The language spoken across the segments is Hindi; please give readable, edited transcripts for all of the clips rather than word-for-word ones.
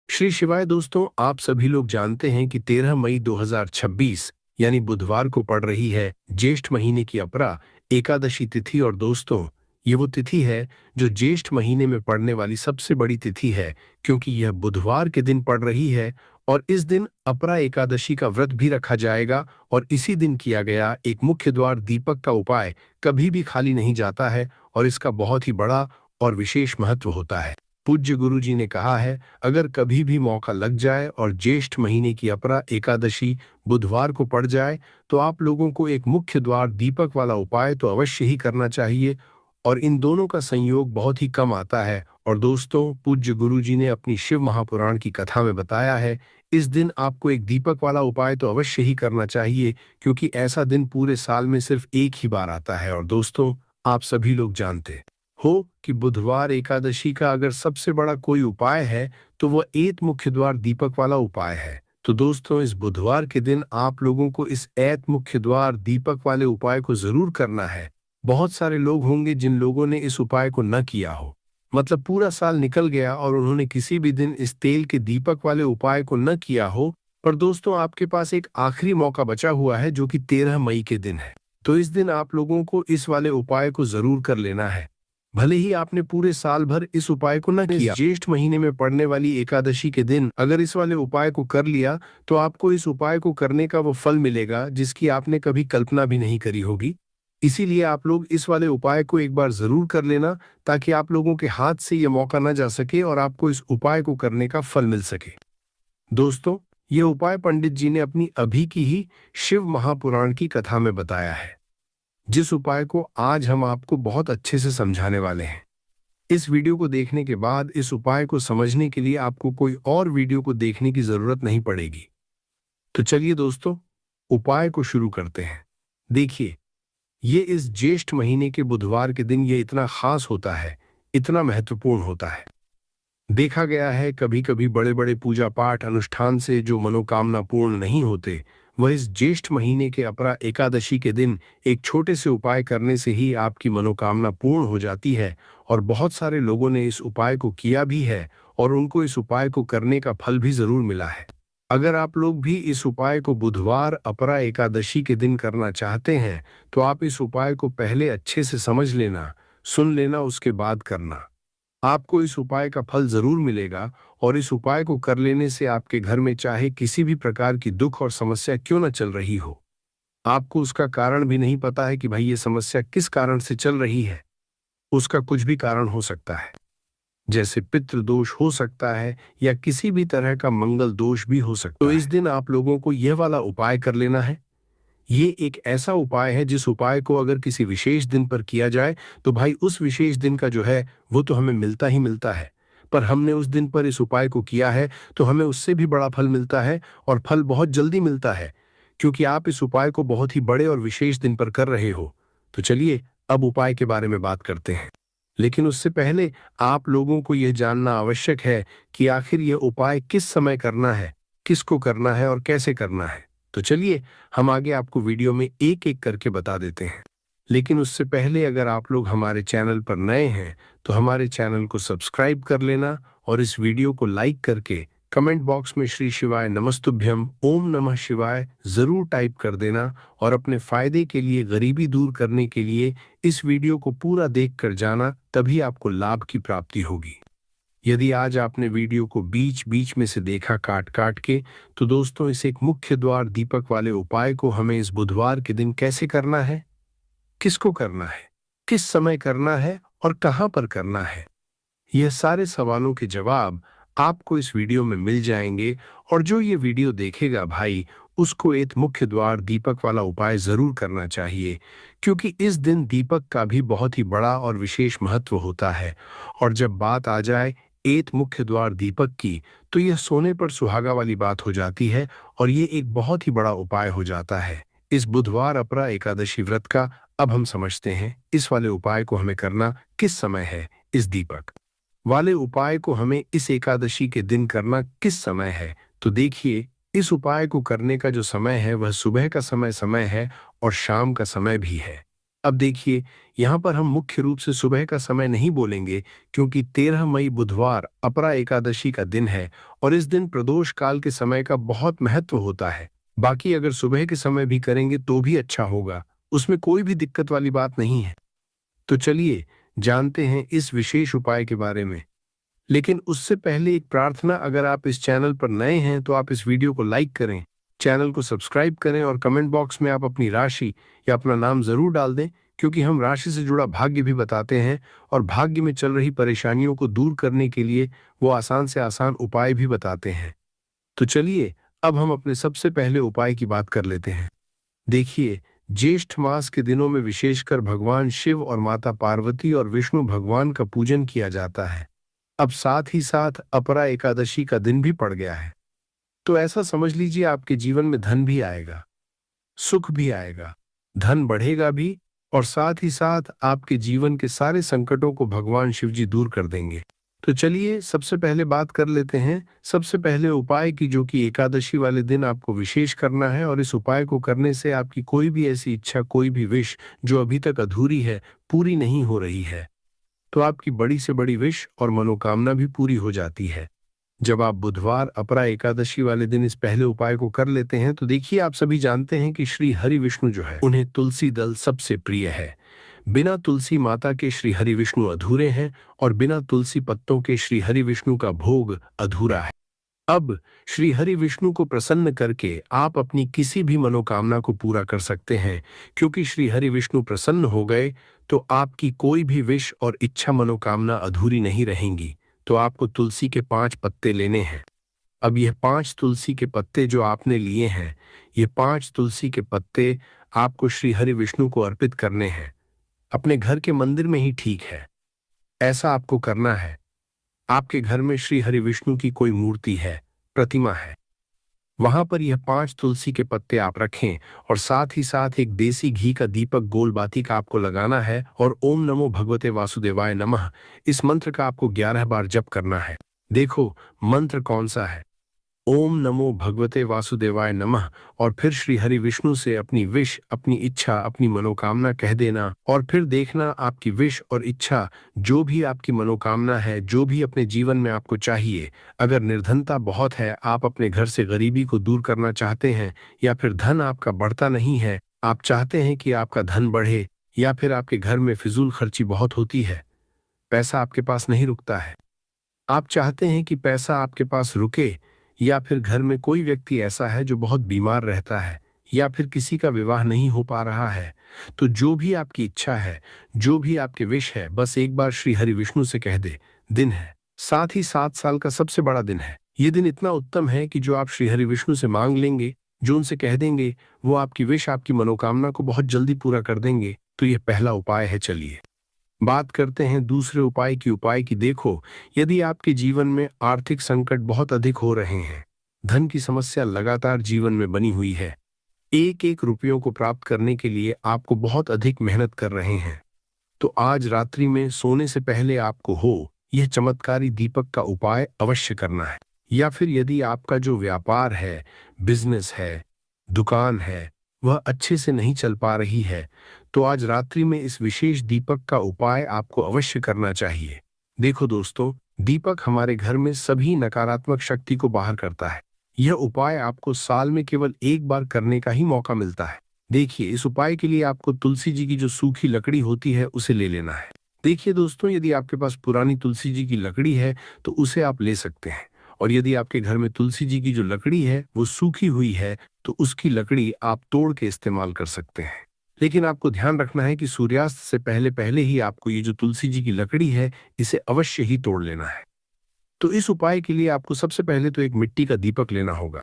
श्री शिवाय दोस्तों, आप सभी लोग जानते हैं कि 13 मई 2026 यानी बुधवार को पड़ रही है ज्येष्ठ महीने की अपरा एकादशी तिथि। और दोस्तों, ये वो तिथि है जो ज्येष्ठ महीने में पड़ने वाली सबसे बड़ी तिथि है, क्योंकि यह बुधवार के दिन पड़ रही है। और इस दिन अपरा एकादशी का व्रत भी रखा जाएगा। और इसी दिन किया गया एक मुख्य द्वार दीपक का उपाय कभी भी खाली नहीं जाता है, और इसका बहुत ही बड़ा और विशेष महत्व होता है। पूज्य गुरु जी ने कहा है, अगर कभी भी मौका लग जाए और ज्येष्ठ महीने की अपरा एकादशी बुधवार को पड़ जाए, तो आप लोगों को एक मुख्य द्वार दीपक वाला उपाय तो अवश्य ही करना चाहिए। और इन दोनों का संयोग बहुत ही कम आता है। और दोस्तों, पूज्य गुरु जी ने अपनी शिव महापुराण की कथा में बताया है, इस दिन आपको एक दीपक वाला उपाय तो अवश्य ही करना चाहिए, क्योंकि ऐसा दिन पूरे साल में सिर्फ एक ही बार आता है। और दोस्तों, आप सभी लोग जानते हो कि बुधवार एकादशी का अगर सबसे बड़ा कोई उपाय है तो वह एत मुख्य द्वार दीपक वाला उपाय है। तो दोस्तों, इस बुधवार के दिन आप लोगों को इस एत मुख्य द्वार दीपक वाले उपाय को जरूर करना है। बहुत सारे लोग होंगे जिन लोगों ने इस उपाय को न किया हो, मतलब पूरा साल निकल गया और उन्होंने किसी भी दिन इस तेल के दीपक वाले उपाय को न किया हो। पर दोस्तों, आपके पास एक आखिरी मौका बचा हुआ है, जो कि 13 मई के दिन है। तो इस दिन आप लोगों को इस वाले उपाय को जरूर कर लेना है, भले ही आपने पूरे साल भर इस उपाय को न किया। ज्येष्ठ महीने में पड़ने वाली एकादशी के दिन अगर इस वाले उपाय को कर लिया, तो आपको इस उपाय को करने का वो फल मिलेगा जिसकी आपने कभी कल्पना भी नहीं करी होगी। इसीलिए आप लोग इस वाले उपाय को एक बार जरूर कर लेना, ताकि आप लोगों के हाथ से ये मौका न जा सके और आपको इस उपाय को करने का फल मिल सके। दोस्तों, ये उपाय पंडित जी ने अपनी अभी की ही शिव महापुराण की कथा में बताया है, जिस उपाय को आज हम आपको बहुत अच्छे से समझाने वाले हैं। इस वीडियो को देखने के बाद इस उपाय को समझने के लिए आपको कोई और वीडियो को देखने की जरूरत नहीं पड़ेगी। तो चलिए दोस्तों, उपाय को शुरू करते हैं। देखिए, ये इस ज्येष्ठ महीने के बुधवार के दिन ये इतना खास होता है, इतना महत्वपूर्ण होता है। देखा गया है, कभी कभी बड़े बड़े पूजा पाठ अनुष्ठान से जो मनोकामना पूर्ण नहीं होते, वह इस ज्येष्ठ महीने के अपरा एकादशी के दिन एक छोटे से उपाय करने से ही आपकी मनोकामना पूर्ण हो जाती है। और बहुत सारे लोगों ने इस उपाय को किया भी है, और उनको इस उपाय को करने का फल भी जरूर मिला है। अगर आप लोग भी इस उपाय को बुधवार अपरा एकादशी के दिन करना चाहते हैं, तो आप इस उपाय को पहले अच्छे से समझ लेना, सुन लेना, उसके बाद करना। आपको इस उपाय का फल जरूर मिलेगा। और इस उपाय को कर लेने से आपके घर में चाहे किसी भी प्रकार की दुख और समस्या क्यों न चल रही हो, आपको उसका कारण भी नहीं पता है कि भाई ये समस्या किस कारण से चल रही है, उसका कुछ भी कारण हो सकता है, जैसे पितृ दोष हो सकता है या किसी भी तरह का मंगल दोष भी हो सकता है। तो इस दिन आप लोगों को यह वाला उपाय कर लेना है। ये एक ऐसा उपाय है जिस उपाय को अगर किसी विशेष दिन पर किया जाए, तो भाई उस विशेष दिन का जो है वो तो हमें मिलता ही मिलता है। पर हमने उस दिन पर इस उपाय को किया है, तो हमें उससे भी बड़ा फल मिलता है, और फल बहुत जल्दी मिलता है, क्योंकि आप इस उपाय को बहुत ही बड़े और विशेष दिन पर कर रहे हो। तो चलिए, अब उपाय के बारे में बात करते हैं। लेकिन उससे पहले आप लोगों को यह जानना आवश्यक है कि आखिर यह उपाय किस समय करना है, किसको करना है और कैसे करना है। तो चलिए, हम आगे आपको वीडियो में एक एक करके बता देते हैं। लेकिन उससे पहले अगर आप लोग हमारे चैनल पर नए हैं, तो हमारे चैनल को सब्सक्राइब कर लेना, और इस वीडियो को लाइक करके कमेंट बॉक्स में श्री शिवाय नमस्तुभ्यम ओम नमः शिवाय जरूर टाइप कर देना। और अपने फायदे के लिए, गरीबी दूर करने के लिए इस वीडियो को पूरा देख कर जाना, तभी आपको लाभ की प्राप्ति होगी। यदि आज आपने वीडियो को बीच बीच में से देखा काट काट के, तो दोस्तों, इस एक मुख्य द्वार दीपक वाले उपाय को हमें इस बुधवार के दिन कैसे करना है, किसको करना है, किस समय करना है और कहां पर करना है, यह सारे सवालों के जवाब आपको इस वीडियो में मिल जाएंगे। और जो ये वीडियो देखेगा भाई, उसको एक मुख्य द्वार दीपक वाला उपाय जरूर करना चाहिए, क्योंकि इस दिन दीपक का भी बहुत ही बड़ा और विशेष महत्व होता है। और जब बात आ जाए एक मुख्य द्वार दीपक की, तो यह सोने पर सुहागा वाली बात हो जाती है, और ये एक बहुत ही बड़ा उपाय हो जाता है इस बुधवार अपरा एकादशी व्रत का। अब हम समझते हैं इस वाले उपाय को हमें करना किस समय है। इस दीपक वाले उपाय को हमें इस एकादशी के दिन करना किस समय है, तो देखिए, इस उपाय को करने का जो समय है वह सुबह का समय है और शाम का समय भी है। अब देखिए, यहाँ पर हम मुख्य रूप से सुबह का समय नहीं बोलेंगे, क्योंकि 13 मई बुधवार अपरा एकादशी का दिन है और इस दिन प्रदोष काल के समय का बहुत महत्व होता है। बाकी अगर सुबह के समय भी करेंगे तो भी अच्छा होगा, उसमें कोई भी दिक्कत वाली बात नहीं है। तो चलिए जानते हैं इस विशेष उपाय के बारे में। लेकिन उससे पहले एक प्रार्थना, अगर आप इस चैनल पर नए हैं तो आप इस वीडियो को लाइक करें, चैनल को सब्सक्राइब करें और कमेंट बॉक्स में आप अपनी राशि या अपना नाम जरूर डाल दें, क्योंकि हम राशि से जुड़ा भाग्य भी बताते हैं और भाग्य में चल रही परेशानियों को दूर करने के लिए वो आसान से आसान उपाय भी बताते हैं। तो चलिए अब हम अपने सबसे पहले उपाय की बात कर लेते हैं। देखिए, ज्येष्ठ मास के दिनों में विशेषकर भगवान शिव और माता पार्वती और विष्णु भगवान का पूजन किया जाता है। अब साथ ही साथ अपरा एकादशी का दिन भी पड़ गया है, तो ऐसा समझ लीजिए आपके जीवन में धन भी आएगा, सुख भी आएगा, धन बढ़ेगा भी और साथ ही साथ आपके जीवन के सारे संकटों को भगवान शिव जी दूर कर देंगे। तो चलिए सबसे पहले बात कर लेते हैं सबसे पहले उपाय की, जो कि एकादशी वाले दिन आपको विशेष करना है और इस उपाय को करने से आपकी कोई भी ऐसी इच्छा, कोई भी विश जो अभी तक अधूरी है, पूरी नहीं हो रही है, तो आपकी बड़ी से बड़ी विश और मनोकामना भी पूरी हो जाती है। जब आप बुधवार अपरा एकादशी वाले दिन इस पहले उपाय को कर लेते हैं तो देखिए, आप सभी जानते हैं कि श्री हरि विष्णु जो है उन्हें तुलसी दल सबसे प्रिय है। बिना तुलसी माता के श्री हरि विष्णु अधूरे हैं और बिना तुलसी पत्तों के श्री हरि विष्णु का भोग अधूरा है। अब श्री हरि विष्णु को प्रसन्न करके आप अपनी किसी भी मनोकामना को पूरा कर सकते हैं, क्योंकि श्री हरि विष्णु प्रसन्न हो गए तो आपकी कोई भी विश और इच्छा मनोकामना अधूरी नहीं रहेंगी। तो आपको तुलसी के 5 पत्ते लेने हैं। अब यह 5 तुलसी के पत्ते जो आपने लिए हैं, ये 5 तुलसी के पत्ते आपको श्री हरि विष्णु को अर्पित करने हैं। अपने घर के मंदिर में ही ठीक है, ऐसा आपको करना है। आपके घर में श्री हरि विष्णु की कोई मूर्ति है, प्रतिमा है, वहां पर यह 5 तुलसी के पत्ते आप रखें और साथ ही साथ एक देसी घी का दीपक गोल बाती का आपको लगाना है और ओम नमो भगवते वासुदेवाय नमः इस मंत्र का आपको 11 बार जप करना है। देखो मंत्र कौन सा है, ओम नमो भगवते वासुदेवाय नमः, और फिर श्री हरि विष्णु से अपनी विश, अपनी इच्छा, अपनी मनोकामना कह देना और फिर देखना आपकी विश और इच्छा, जो भी आपकी मनोकामना है, जो भी अपने जीवन में आपको चाहिए। अगर निर्धनता बहुत है, आप अपने घर से गरीबी को दूर करना चाहते हैं, या फिर धन आपका बढ़ता नहीं है, आप चाहते हैं कि आपका धन बढ़े, या फिर आपके घर में फिजूल खर्ची बहुत होती है, पैसा आपके पास नहीं रुकता है, आप चाहते हैं कि पैसा आपके पास रुके, या फिर घर में कोई व्यक्ति ऐसा है जो बहुत बीमार रहता है, या फिर किसी का विवाह नहीं हो पा रहा है, तो जो भी आपकी इच्छा है, जो भी आपके विश है, बस एक बार श्री हरि विष्णु से कह दे। दिन है, साथ ही 7 साल का सबसे बड़ा दिन है। ये दिन इतना उत्तम है कि जो आप श्री हरि विष्णु से मांग लेंगे, जो उनसे कह देंगे, वो आपकी विश, आपकी मनोकामना को बहुत जल्दी पूरा कर देंगे। तो यह पहला उपाय है। चलिए बात करते हैं दूसरे उपाय की। देखो, यदि आपके जीवन में आर्थिक संकट बहुत अधिक हो रहे हैं, धन की समस्या लगातार जीवन में बनी हुई है, एक एक रुपयों को प्राप्त करने के लिए आपको बहुत अधिक मेहनत कर रहे हैं, तो आज रात्रि में सोने से पहले आपको यह चमत्कारी दीपक का उपाय अवश्य करना है। या फिर यदि आपका जो व्यापार है, बिजनेस है, दुकान है, वह अच्छे से नहीं चल पा रही है, तो आज रात्रि में इस विशेष दीपक का उपाय आपको अवश्य करना चाहिए। देखो दोस्तों, दीपक हमारे घर में सभी नकारात्मक शक्ति को बाहर करता है। यह उपाय आपको साल में केवल एक बार करने का ही मौका मिलता है। देखिए, इस उपाय के लिए आपको तुलसी जी की जो सूखी लकड़ी होती है उसे ले लेना है। देखिए दोस्तों, यदि आपके पास पुरानी तुलसी जी की लकड़ी है तो उसे आप ले सकते हैं, और यदि आपके घर में तुलसी जी की जो लकड़ी है वो सूखी हुई है तो उसकी लकड़ी आप तोड़ के इस्तेमाल कर सकते हैं। लेकिन आपको ध्यान रखना है कि सूर्यास्त से पहले पहले ही आपको ये जो तुलसी जी की लकड़ी है इसे अवश्य ही तोड़ लेना है। तो इस उपाय के लिए आपको सबसे पहले तो एक मिट्टी का दीपक लेना होगा,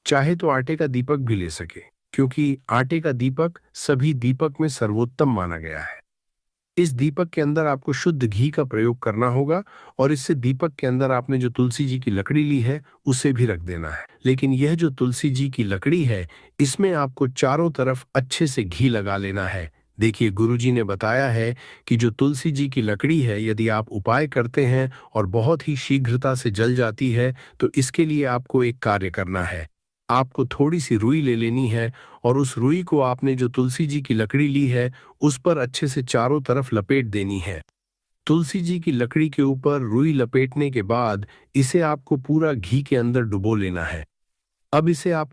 चाहे तो आटे का दीपक भी ले सके, क्योंकि आटे का दीपक सभी दीपक में सर्वोत्तम माना गया है। इस दीपक के अंदर आपको शुद्ध घी का प्रयोग करना होगा और इससे दीपक के अंदर आपने जो तुलसी जी की लकड़ी ली है उसे भी रख देना है। लेकिन यह जो तुलसी जी की लकड़ी है, इसमें आपको चारों तरफ अच्छे से घी लगा लेना है। देखिए, गुरुजी ने बताया है कि जो तुलसी जी की लकड़ी है, यदि आप उपाय करते हैं और बहुत ही शीघ्रता से जल जाती है, तो इसके लिए आपको एक कार्य करना है। आपको थोड़ी सी रुई ले लेनी है और उस रुई को आपने जो तुलसी जी की लकड़ी ली है उस पर अच्छे से चारों तरफ लपेट देनी है। तुलसी जी की लकड़ी के ऊपर रुई लपेटने के बाद इसे आपको पूरा घी के अंदर डुबो लेना है। अब इसे आपको